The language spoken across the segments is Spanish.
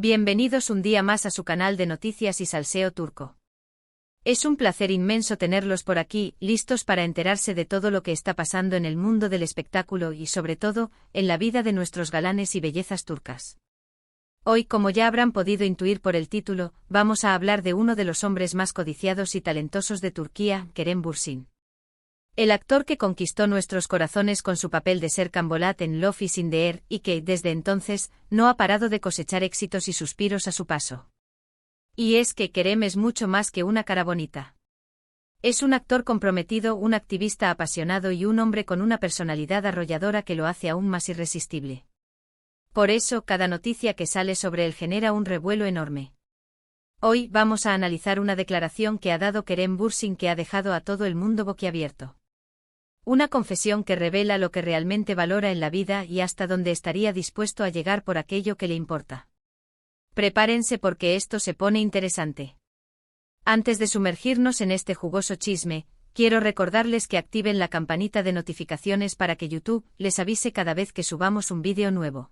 Bienvenidos un día más a su canal de noticias y salseo turco. Es un placer inmenso tenerlos por aquí, listos para enterarse de todo lo que está pasando en el mundo del espectáculo y, sobre todo, en la vida de nuestros galanes y bellezas turcas. Hoy, como ya habrán podido intuir por el título, vamos a hablar de uno de los hombres más codiciados y talentosos de Turquía, Kerem Bürsin. El actor que conquistó nuestros corazones con su papel de Serkan Bolat en Love is in the Air y que, desde entonces, no ha parado de cosechar éxitos y suspiros a su paso. Y es que Kerem es mucho más que una cara bonita. Es un actor comprometido, un activista apasionado y un hombre con una personalidad arrolladora que lo hace aún más irresistible. Por eso, cada noticia que sale sobre él genera un revuelo enorme. Hoy vamos a analizar una declaración que ha dado Kerem Bürsin que ha dejado a todo el mundo boquiabierto. Una confesión que revela lo que realmente valora en la vida y hasta dónde estaría dispuesto a llegar por aquello que le importa. Prepárense porque esto se pone interesante. Antes de sumergirnos en este jugoso chisme, quiero recordarles que activen la campanita de notificaciones para que YouTube les avise cada vez que subamos un vídeo nuevo.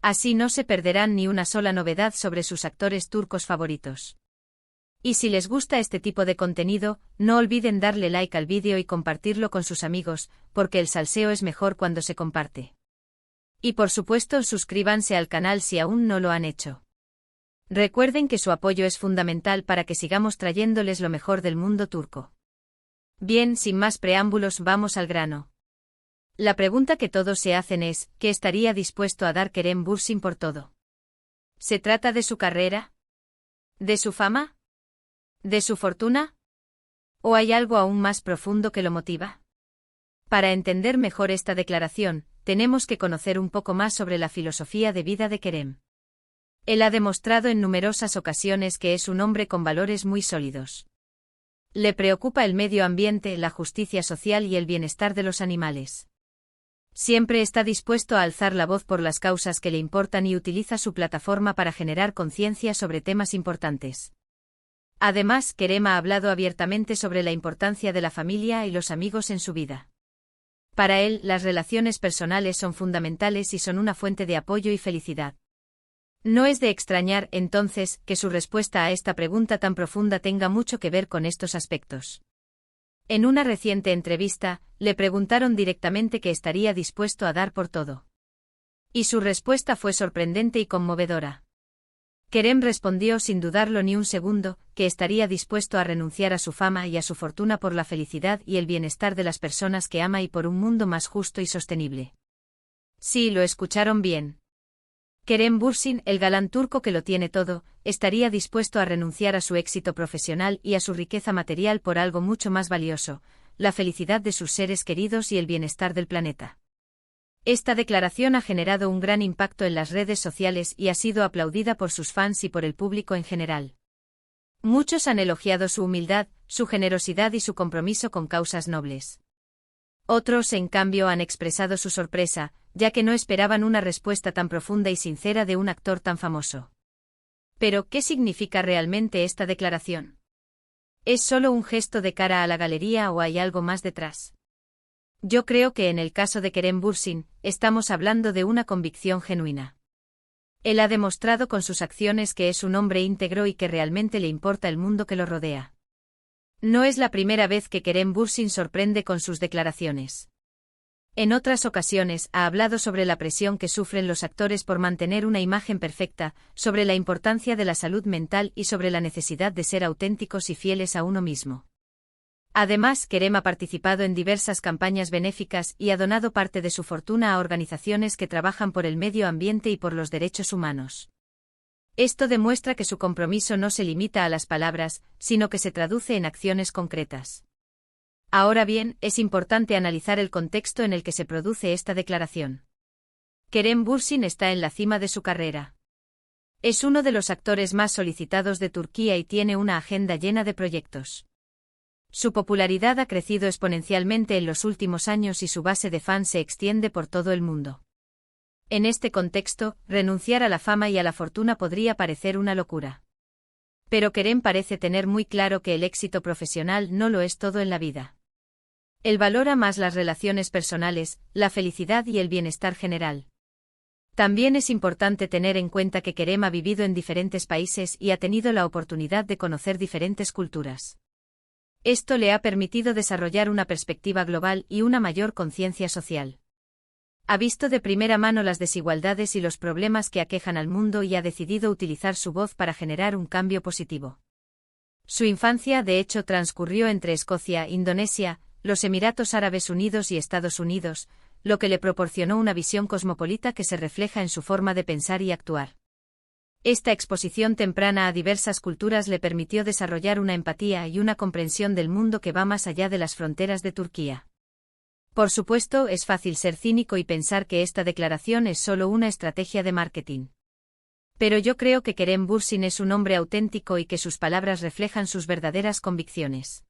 Así no se perderán ni una sola novedad sobre sus actores turcos favoritos. Y si les gusta este tipo de contenido, no olviden darle like al vídeo y compartirlo con sus amigos, porque el salseo es mejor cuando se comparte. Y por supuesto, suscríbanse al canal si aún no lo han hecho. Recuerden que su apoyo es fundamental para que sigamos trayéndoles lo mejor del mundo turco. Bien, sin más preámbulos, vamos al grano. La pregunta que todos se hacen es, ¿qué estaría dispuesto a dar Kerem Bürsin por todo? ¿Se trata de su carrera? ¿De su fama? ¿De su fortuna? ¿O hay algo aún más profundo que lo motiva? Para entender mejor esta declaración, tenemos que conocer un poco más sobre la filosofía de vida de Kerem. Él ha demostrado en numerosas ocasiones que es un hombre con valores muy sólidos. Le preocupa el medio ambiente, la justicia social y el bienestar de los animales. Siempre está dispuesto a alzar la voz por las causas que le importan y utiliza su plataforma para generar conciencia sobre temas importantes. Además, Kerem ha hablado abiertamente sobre la importancia de la familia y los amigos en su vida. Para él, las relaciones personales son fundamentales y son una fuente de apoyo y felicidad. No es de extrañar, entonces, que su respuesta a esta pregunta tan profunda tenga mucho que ver con estos aspectos. En una reciente entrevista, le preguntaron directamente qué estaría dispuesto a dar por todo. Y su respuesta fue sorprendente y conmovedora. Kerem respondió sin dudarlo ni un segundo, que estaría dispuesto a renunciar a su fama y a su fortuna por la felicidad y el bienestar de las personas que ama y por un mundo más justo y sostenible. Sí, lo escucharon bien. Kerem Bürsin, el galán turco que lo tiene todo, estaría dispuesto a renunciar a su éxito profesional y a su riqueza material por algo mucho más valioso, la felicidad de sus seres queridos y el bienestar del planeta. Esta declaración ha generado un gran impacto en las redes sociales y ha sido aplaudida por sus fans y por el público en general. Muchos han elogiado su humildad, su generosidad y su compromiso con causas nobles. Otros, en cambio, han expresado su sorpresa, ya que no esperaban una respuesta tan profunda y sincera de un actor tan famoso. Pero, ¿qué significa realmente esta declaración? ¿Es solo un gesto de cara a la galería o hay algo más detrás? Yo creo que en el caso de Kerem Bürsin, estamos hablando de una convicción genuina. Él ha demostrado con sus acciones que es un hombre íntegro y que realmente le importa el mundo que lo rodea. No es la primera vez que Kerem Bürsin sorprende con sus declaraciones. En otras ocasiones ha hablado sobre la presión que sufren los actores por mantener una imagen perfecta, sobre la importancia de la salud mental y sobre la necesidad de ser auténticos y fieles a uno mismo. Además, Kerem ha participado en diversas campañas benéficas y ha donado parte de su fortuna a organizaciones que trabajan por el medio ambiente y por los derechos humanos. Esto demuestra que su compromiso no se limita a las palabras, sino que se traduce en acciones concretas. Ahora bien, es importante analizar el contexto en el que se produce esta declaración. Kerem Bürsin está en la cima de su carrera. Es uno de los actores más solicitados de Turquía y tiene una agenda llena de proyectos. Su popularidad ha crecido exponencialmente en los últimos años y su base de fans se extiende por todo el mundo. En este contexto, renunciar a la fama y a la fortuna podría parecer una locura. Pero Kerem parece tener muy claro que el éxito profesional no lo es todo en la vida. Él valora más las relaciones personales, la felicidad y el bienestar general. También es importante tener en cuenta que Kerem ha vivido en diferentes países y ha tenido la oportunidad de conocer diferentes culturas. Esto le ha permitido desarrollar una perspectiva global y una mayor conciencia social. Ha visto de primera mano las desigualdades y los problemas que aquejan al mundo y ha decidido utilizar su voz para generar un cambio positivo. Su infancia, de hecho, transcurrió entre Escocia, Indonesia, los Emiratos Árabes Unidos y Estados Unidos, lo que le proporcionó una visión cosmopolita que se refleja en su forma de pensar y actuar. Esta exposición temprana a diversas culturas le permitió desarrollar una empatía y una comprensión del mundo que va más allá de las fronteras de Turquía. Por supuesto, es fácil ser cínico y pensar que esta declaración es solo una estrategia de marketing. Pero yo creo que Kerem Bürsin es un hombre auténtico y que sus palabras reflejan sus verdaderas convicciones.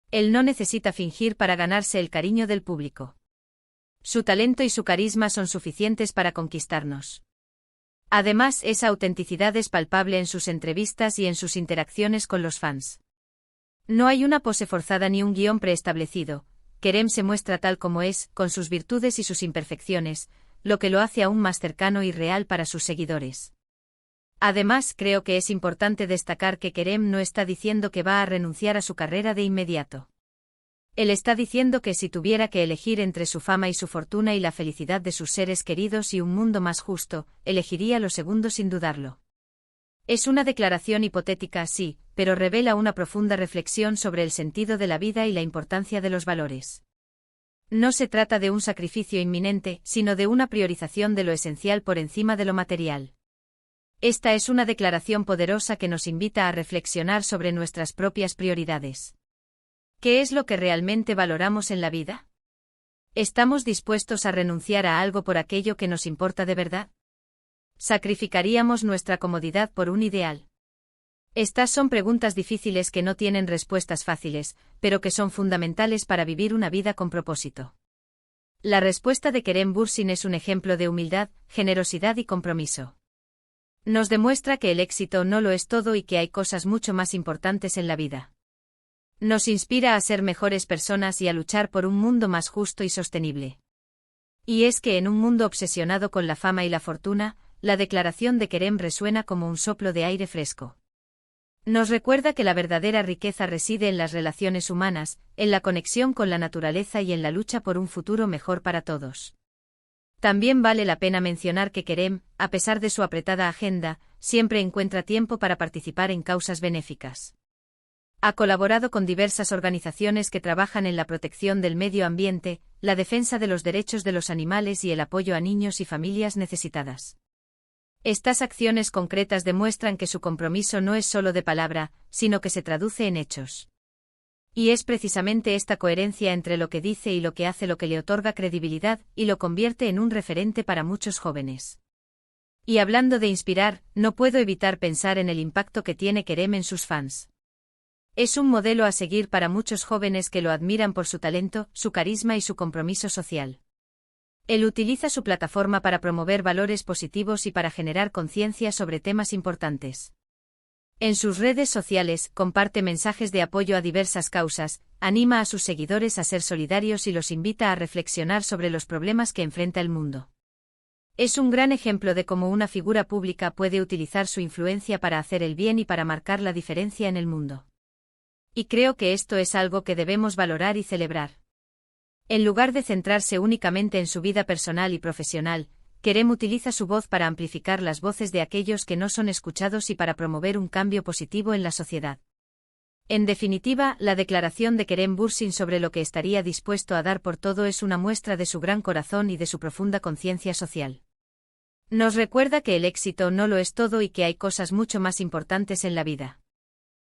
Él no necesita fingir para ganarse el cariño del público. Su talento y su carisma son suficientes para conquistarnos. Además, esa autenticidad es palpable en sus entrevistas y en sus interacciones con los fans. No hay una pose forzada ni un guión preestablecido. Kerem se muestra tal como es, con sus virtudes y sus imperfecciones, lo que lo hace aún más cercano y real para sus seguidores. Además, creo que es importante destacar que Kerem no está diciendo que va a renunciar a su carrera de inmediato. Él está diciendo que si tuviera que elegir entre su fama y su fortuna y la felicidad de sus seres queridos y un mundo más justo, elegiría lo segundo sin dudarlo. Es una declaración hipotética, sí, pero revela una profunda reflexión sobre el sentido de la vida y la importancia de los valores. No se trata de un sacrificio inminente, sino de una priorización de lo esencial por encima de lo material. Esta es una declaración poderosa que nos invita a reflexionar sobre nuestras propias prioridades. ¿Qué es lo que realmente valoramos en la vida? ¿Estamos dispuestos a renunciar a algo por aquello que nos importa de verdad? ¿Sacrificaríamos nuestra comodidad por un ideal? Estas son preguntas difíciles que no tienen respuestas fáciles, pero que son fundamentales para vivir una vida con propósito. La respuesta de Kerem Bürsin es un ejemplo de humildad, generosidad y compromiso. Nos demuestra que el éxito no lo es todo y que hay cosas mucho más importantes en la vida. Nos inspira a ser mejores personas y a luchar por un mundo más justo y sostenible. Y es que en un mundo obsesionado con la fama y la fortuna, la declaración de Kerem resuena como un soplo de aire fresco. Nos recuerda que la verdadera riqueza reside en las relaciones humanas, en la conexión con la naturaleza y en la lucha por un futuro mejor para todos. También vale la pena mencionar que Kerem, a pesar de su apretada agenda, siempre encuentra tiempo para participar en causas benéficas. Ha colaborado con diversas organizaciones que trabajan en la protección del medio ambiente, la defensa de los derechos de los animales y el apoyo a niños y familias necesitadas. Estas acciones concretas demuestran que su compromiso no es solo de palabra, sino que se traduce en hechos. Y es precisamente esta coherencia entre lo que dice y lo que hace lo que le otorga credibilidad y lo convierte en un referente para muchos jóvenes. Y hablando de inspirar, no puedo evitar pensar en el impacto que tiene Kerem en sus fans. Es un modelo a seguir para muchos jóvenes que lo admiran por su talento, su carisma y su compromiso social. Él utiliza su plataforma para promover valores positivos y para generar conciencia sobre temas importantes. En sus redes sociales, comparte mensajes de apoyo a diversas causas, anima a sus seguidores a ser solidarios y los invita a reflexionar sobre los problemas que enfrenta el mundo. Es un gran ejemplo de cómo una figura pública puede utilizar su influencia para hacer el bien y para marcar la diferencia en el mundo. Y creo que esto es algo que debemos valorar y celebrar. En lugar de centrarse únicamente en su vida personal y profesional, Kerem utiliza su voz para amplificar las voces de aquellos que no son escuchados y para promover un cambio positivo en la sociedad. En definitiva, la declaración de Kerem Bürsin sobre lo que estaría dispuesto a dar por todo es una muestra de su gran corazón y de su profunda conciencia social. Nos recuerda que el éxito no lo es todo y que hay cosas mucho más importantes en la vida.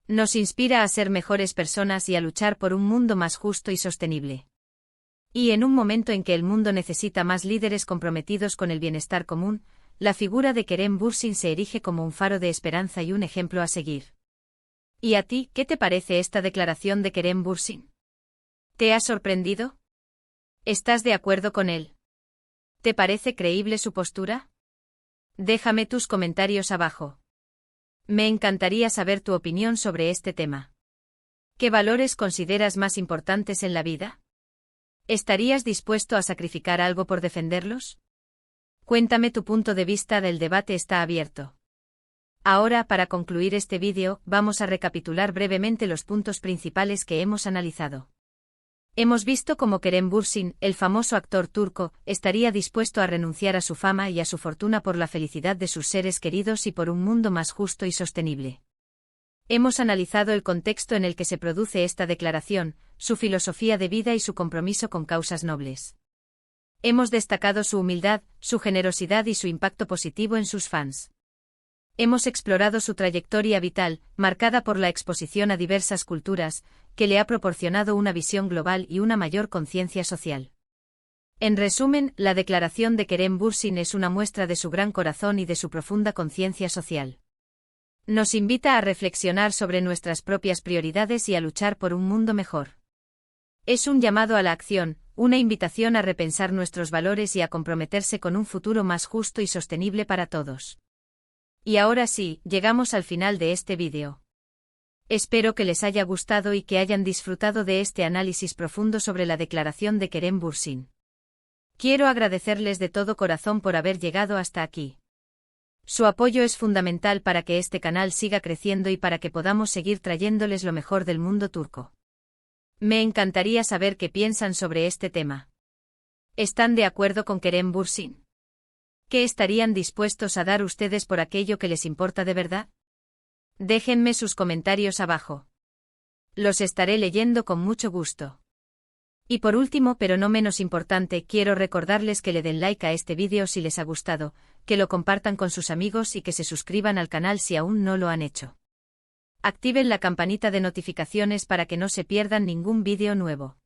Nos inspira a ser mejores personas y a luchar por un mundo más justo y sostenible. Y en un momento en que el mundo necesita más líderes comprometidos con el bienestar común, la figura de Kerem Bürsin se erige como un faro de esperanza y un ejemplo a seguir. ¿Y a ti, qué te parece esta declaración de Kerem Bürsin? ¿Te ha sorprendido? ¿Estás de acuerdo con él? ¿Te parece creíble su postura? Déjame tus comentarios abajo. Me encantaría saber tu opinión sobre este tema. ¿Qué valores consideras más importantes en la vida? ¿Estarías dispuesto a sacrificar algo por defenderlos? Cuéntame tu punto de vista, del debate está abierto. Ahora, para concluir este vídeo, vamos a recapitular brevemente los puntos principales que hemos analizado. Hemos visto cómo Kerem Bürsin, el famoso actor turco, estaría dispuesto a renunciar a su fama y a su fortuna por la felicidad de sus seres queridos y por un mundo más justo y sostenible. Hemos analizado el contexto en el que se produce esta declaración, su filosofía de vida y su compromiso con causas nobles. Hemos destacado su humildad, su generosidad y su impacto positivo en sus fans. Hemos explorado su trayectoria vital, marcada por la exposición a diversas culturas, que le ha proporcionado una visión global y una mayor conciencia social. En resumen, la declaración de Kerem Bürsin es una muestra de su gran corazón y de su profunda conciencia social. Nos invita a reflexionar sobre nuestras propias prioridades y a luchar por un mundo mejor. Es un llamado a la acción, una invitación a repensar nuestros valores y a comprometerse con un futuro más justo y sostenible para todos. Y ahora sí, llegamos al final de este vídeo. Espero que les haya gustado y que hayan disfrutado de este análisis profundo sobre la declaración de Kerem Bürsin. Quiero agradecerles de todo corazón por haber llegado hasta aquí. Su apoyo es fundamental para que este canal siga creciendo y para que podamos seguir trayéndoles lo mejor del mundo turco. Me encantaría saber qué piensan sobre este tema. ¿Están de acuerdo con Kerem Bürsin? ¿Qué estarían dispuestos a dar ustedes por aquello que les importa de verdad? Déjenme sus comentarios abajo. Los estaré leyendo con mucho gusto. Y por último, pero no menos importante, quiero recordarles que le den like a este vídeo si les ha gustado, que lo compartan con sus amigos y que se suscriban al canal si aún no lo han hecho. Activen la campanita de notificaciones para que no se pierdan ningún vídeo nuevo.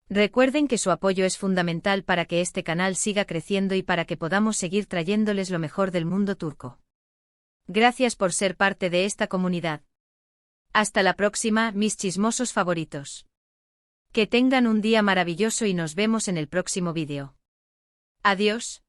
Recuerden que su apoyo es fundamental para que este canal siga creciendo y para que podamos seguir trayéndoles lo mejor del mundo turco. Gracias por ser parte de esta comunidad. Hasta la próxima, mis chismosos favoritos. Que tengan un día maravilloso y nos vemos en el próximo vídeo. Adiós.